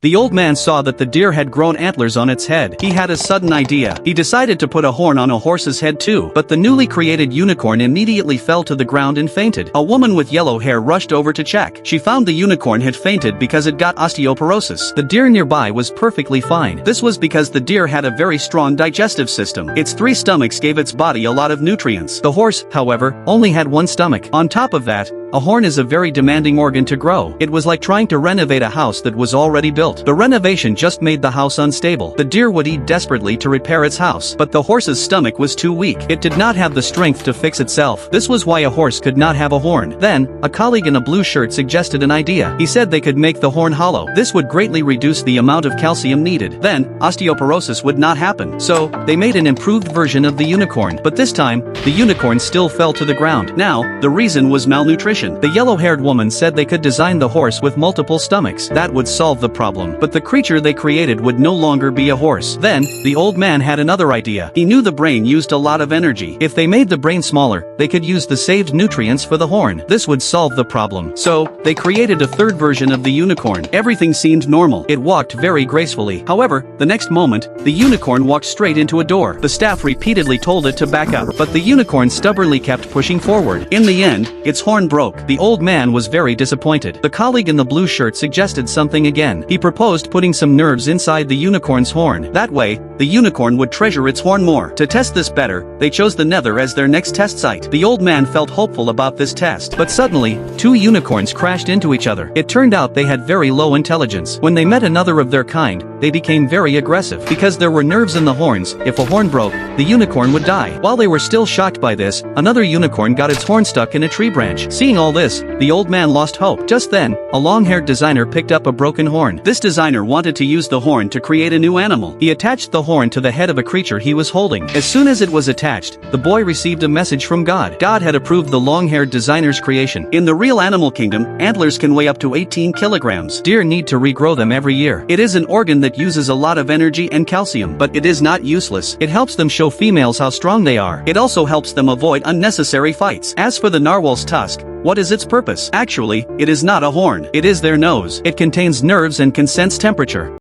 The old man saw that the deer had grown antlers on its head. He had a sudden idea. He decided to put a horn on a horse's head too. But the newly created unicorn immediately fell to the ground and fainted. A woman with yellow hair rushed over to check. She found the unicorn had fainted because it got osteoporosis. The deer nearby was perfectly fine. This was because the deer had a very strong digestive system. Its 3 stomachs gave its body a lot of nutrients. The horse, however, only had 1 stomach. On top of that, a horn is a very demanding organ to grow. It was like trying to renovate a house that was already built. The renovation just made the house unstable. The deer would eat desperately to repair its house, but the horse's stomach was too weak. It did not have the strength to fix itself. This was why a horse could not have a horn. Then, a colleague in a blue shirt suggested an idea. He said they could make the horn hollow. This would greatly reduce the amount of calcium needed. Then, osteoporosis would not happen. So, they made an improved version of the unicorn. But this time, the unicorn still fell to the ground. Now, the reason was malnutrition. The yellow-haired woman said they could design the horse with multiple stomachs. That would solve the problem. But the creature they created would no longer be a horse. Then, the old man had another idea. He knew the brain used a lot of energy. If they made the brain smaller, they could use the saved nutrients for the horn. This would solve the problem. So, they created a third version of the unicorn. Everything seemed normal. It walked very gracefully. However, the next moment, the unicorn walked straight into a door. The staff repeatedly told it to back up, but the unicorn stubbornly kept pushing forward. In the end, its horn broke. The old man was very disappointed. The colleague in the blue shirt suggested something again. He proposed putting some nerves inside the unicorn's horn. That way, the unicorn would treasure its horn more. To test this better, they chose the nether as their next test site. The old man felt hopeful about this test. But suddenly, 2 unicorns crashed into each other. It turned out they had very low intelligence. When they met another of their kind, they became very aggressive. Because there were nerves in the horns, if a horn broke, the unicorn would die. While they were still shocked by this, another unicorn got its horn stuck in a tree branch. Seeing all this, the old man lost hope. Just then, a long-haired designer picked up a broken horn. This designer wanted to use the horn to create a new animal. He attached the horn to the head of a creature he was holding. As soon as it was attached, the boy received a message from God. God had approved the long-haired designer's creation. In the real animal kingdom, antlers can weigh up to 18 kilograms. Deer need to regrow them every year. It is an organ that uses a lot of energy and calcium, but it is not useless. It helps them show females how strong they are. It also helps them avoid unnecessary fights. As for the narwhal's tusk, what is its purpose? Actually, it is not a horn. It is their nose. It contains nerves and can sense temperature.